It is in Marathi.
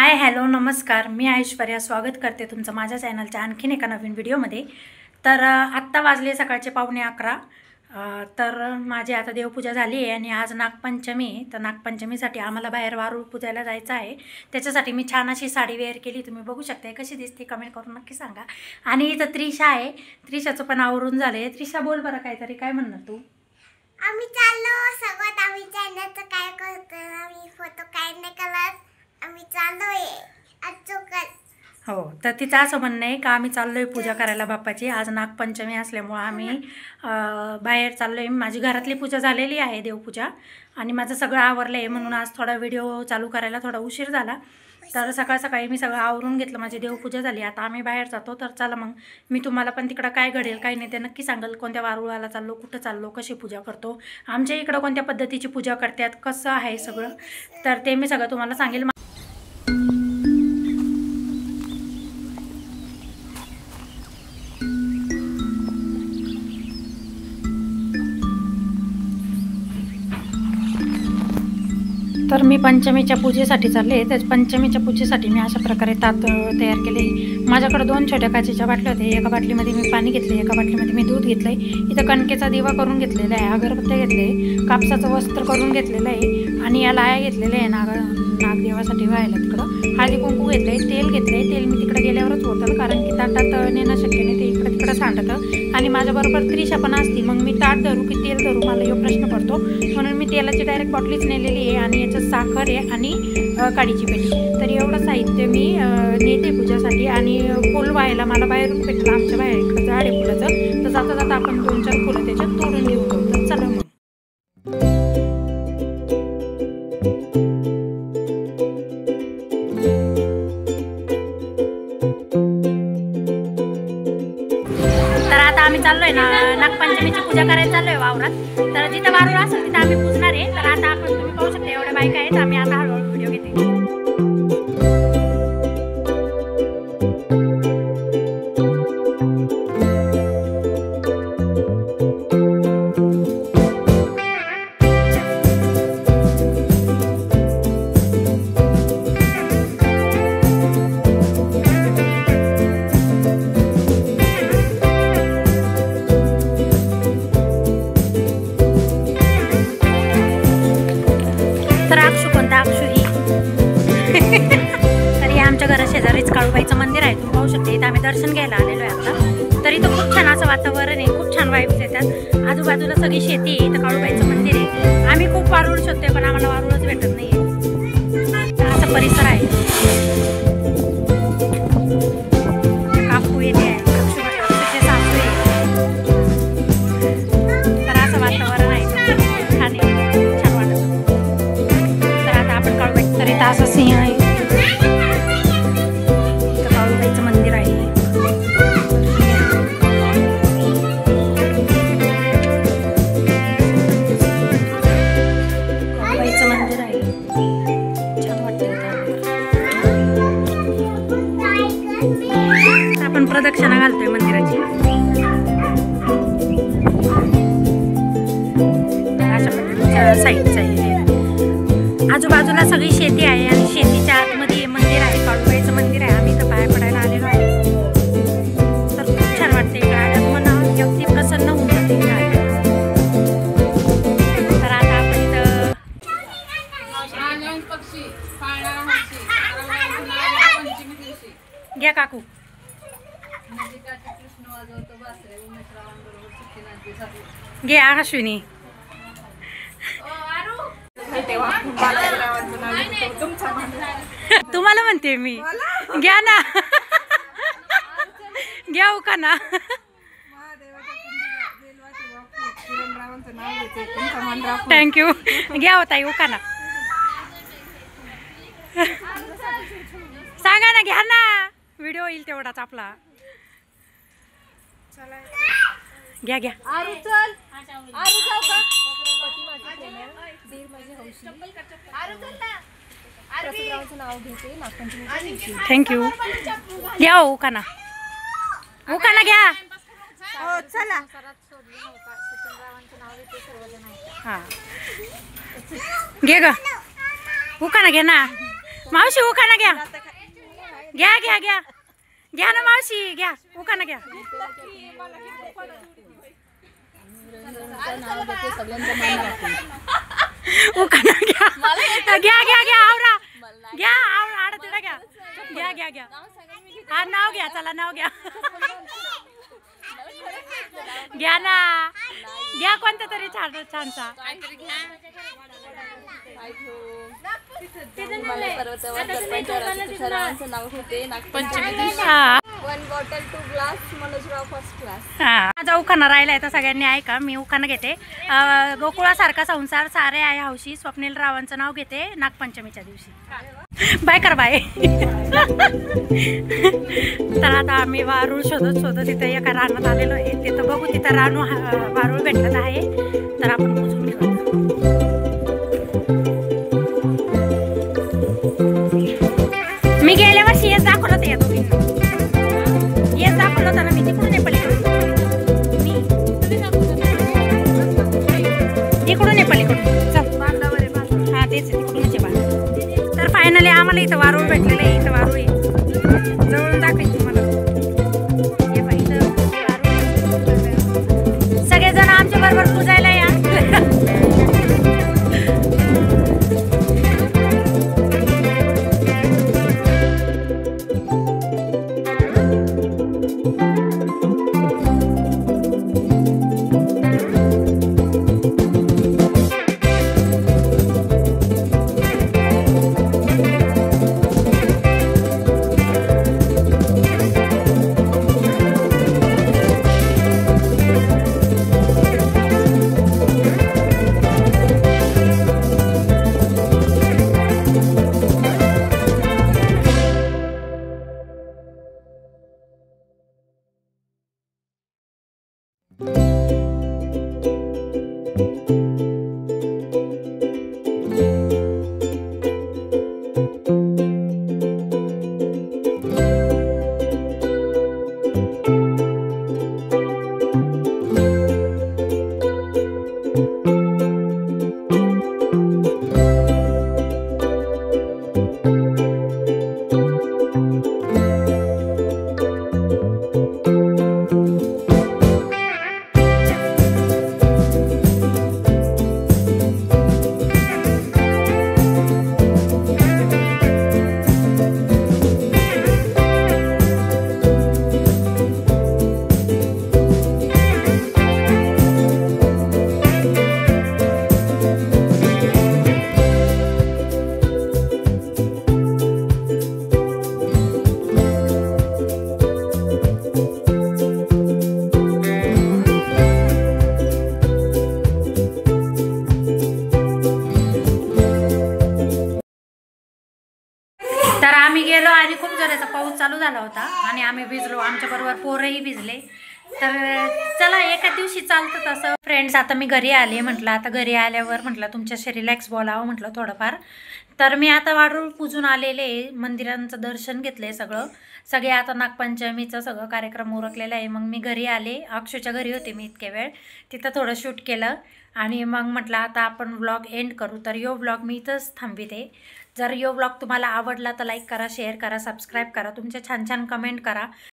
हाय हॅलो नमस्कार, मी ऐश्वर्या स्वागत करते तुमचं माझ्या चॅनलच्या आणखीन एका नवीन व्हिडिओमध्ये। तर आत्ता वाजले सकाळचे 11:15। तर माझी आता देवपूजा झाली आहे आणि आज नागपंचमी आहे। तर नागपंचमीसाठी आम्हाला बाहेर वारूळ पूजायला जायचं आहे। त्याच्यासाठी मी छान अशी साडी वेअर केली, तुम्ही बघू शकता कशी दिसते, कमेंट करून नक्की सांगा। आणि इथं त्रिशा आहे, त्रिशाचं पण आवरून झालंय। त्रिशा बोल बरं काहीतरी, काय म्हणणार तू? आम्ही चाललो सगळ्यात आम्ही चॅनलचं काय करतो, आम्ही फोटो काय नाही करत, आम्ही चाललोय अचूकच। हो, तर तिचं असं म्हणणं आहे का आम्ही चाललोय पूजा करायला बाप्पाची। आज नागपंचमी असल्यामुळे आम्ही बाहेर चाललोय। माझी घरातली पूजा झालेली आहे, देवपूजा, आणि माझं सगळं आवरलं आहे, म्हणून आज थोडा व्हिडिओ चालू करायला थोडा उशीर झाला। तर सकाळ सकाळी मी सगळं आवरून घेतलं, माझी देवपूजा झाली। आता आम्ही बाहेर जातो, तर चला मग मी तुम्हाला पण तिकडं काय घडेल काय नाही ते नक्की सांगेल। कोणत्या वारुळाला चाललो, कुठं चाललो, कशी पूजा करतो, आमच्या इकडं कोणत्या पद्धतीची पूजा करतात, कसं आहे सगळं, तर ते मी सगळं तुम्हाला सांगेल। तर मी पंचमीच्या पूजेसाठी चालले। तर पंचमीच्या पूजेसाठी मी अशा प्रकारे ताट तयार केले। माझ्याकडे 2 छोट्या काचेच्या बाटल्या होत्या, एका बाटलीमध्ये मी पाणी घेतले, एका बाटलीमध्ये मी दूध घेतलंय। इथं कणकेचा दिवा करून घेतलेला आहे, अगरबत्त्या घेतले, कापसाचं वस्त्र करून घेतलेलं आहे, आणि या लाया घेतलेल्या आहे नागदेवासाठी व्हायला। तिकडं हळदी कुंकू घेतले, तेल घेतले। तेल मी तिकडे गेल्यावरच होतं, कारण की ताटात नेणं शक्य नाही, ते इकडं तिकडं सांडतं। आणि माझ्याबरोबर त्रिशा पण असती, मग मी ताट धरू की तेल धरू, मला यो प्रश्न पडतो, म्हणून मी तेलाची डायरेक्ट बॉटलीच नेलेली आहे, आणि याच्यात साखर आहे आणि काडीची पेटी। तर एवढं साहित्य मी नेते पूजासाठी। आणि फुल व्हायला मला बाहेरून भेटलं, आमच्या बाहेर इकडं झाड आहे फुलाचं, तर जाता जाता आपण 2-4 फुलं त्याच्यात तोडून घेऊन जाऊ। तर चला मग। आम्ही चाललोय ना नागपंचमीची पूजा करायला चाललोय वावरात। तर जिथं वारुळ असेल तिथं आम्ही पूजणार आहे। तर आता आपण तुम्ही पाहू शकता एवढ्या बायका आहेत, आम्ही आता हळूहळू व्हिडिओ घेते। घरा शेजारीच काळूबाईचं मंदिर आहे, तुम्ही पाहू शकता। इथं आम्ही दर्शन घ्यायला आलेलो आहे आता। तर इथं खूप छान असं वातावरण आहे, खूप छान वाईब्स येतात, आजूबाजूला सगळी शेती आहे, इथं काळूबाईचं मंदिर आहे। आम्ही खूप वारुळ शोधतोय पण आम्हाला वारुळच भेटत नाही आहे, तर असा परिसर आहे। काकू येते आहे, अक्षुचे सासू आहे, तर असं वातावरण आहे, छान आहे, छान वाटत। तर आता आपण काळूबाई, तर इथं असं सिंह आहे, मंदिर आहे, काळूबाईचं मंदिर आहे, छान वाटतं। आपण प्रदक्षिणा घालतोय मंदिराची, अशा पद्धतीच्या साईडचं आहे। आजूबाजूला सगळी शेती आहे, आणि शेतीच्या आतमध्ये मंदिर आहे, काळूबाईचं मंदिर आहे। आम्ही इथं पाया पडायला आलेलो आहे, तर खूप छान वाटते इकडे आल्यावर, मन अगदी प्रसन्न होऊन जाते इकडे आल्यावर। तर आता आपण इथं घ्या काकू, घ्या अश्विनी, तुम्हाला म्हणते मी, घ्या ना, घ्या उखाना, थँक्यू, घ्या होता उखाना, सांगा ना, घ्या ना, व्हिडिओ येईल तेवढाच आपला, घ्या घ्या। थँक्यू, घ्या उखाना, उखाना घ्या। चला, हां घे ग, उखाना घे ना, मावशी उखाणा घ्या घ्या घ्या घ्या घ्या ना मावशी घ्या उखाणा घ्या उखाणा घ्या घ्या घ्या घ्या आवरा घ्या आवरा आडा तिला घ्या घ्या घ्या घ्या हा नाव घ्या चला नाव घ्या घ्या ना घ्या कोणता तरी छान छानसा माझा उखाणा राहिला आहे तर सगळ्यांनी ऐका मी उखाणा घेते गोकुळासारखा संसार सारे आहे हौशी स्वप्नील रावांचं नाव घेते नागपंचमीच्या दिवशी बाय कर बाय तर आता आम्ही वारूळ शोधत तिथे एका रानात आलेलो आहे तिथं बघू तिथं वारूळ भेटत आहे तर आपण पुजून घेऊ मी गेल्या वर्षी येस दाखवलं होतं या दोघींना येस दाखवलं होतं ना मी तिकडून आहे पलीकडून मी तिकडून आहे पलीकडून चल हा तेच तिकडूनच आहे बांध तर फायनली आम्हाला इथं वारूळ भेटलेलं आहे इथं वारूळ आहे जवळून दाखवायचं तुम्हाला हे बाई इथं वारूळ सगळेजण आमच्या बरोबर पुजायला या तर आम्ही गेलो आणि खूप जोराचा पाऊस चालू झाला होता आणि आम्ही भिजलो आमच्याबरोबर पोरंही भिजले तर चला एका दिवशी चालतं तसं फ्रेंड्स आता मी घरी आले म्हटलं आता घरी आल्यावर म्हटलं तुमच्याशी रिलॅक्स बोलावं म्हटलं थोडंफार तर मी आता वारूळ पूजून आलेले मंदिरांचं दर्शन घेतलंय सगळे आता नागपंचमीचं सगळं कार्यक्रम उरकलेला आहे मग मी घरी आले अक्षूच्या घरी होते मी इतक्या वेळ तिथं थोडं शूट केलं आणि मग म्हटलं आता आपण व्लॉग एंड करू तर यो व्लॉग मी इथंच थांबविते जर यो व्लॉग तुम्हाला आवडला तर लाईक करा शेअर करा सबस्क्राईब करा तुमचे छान छान कमेंट करा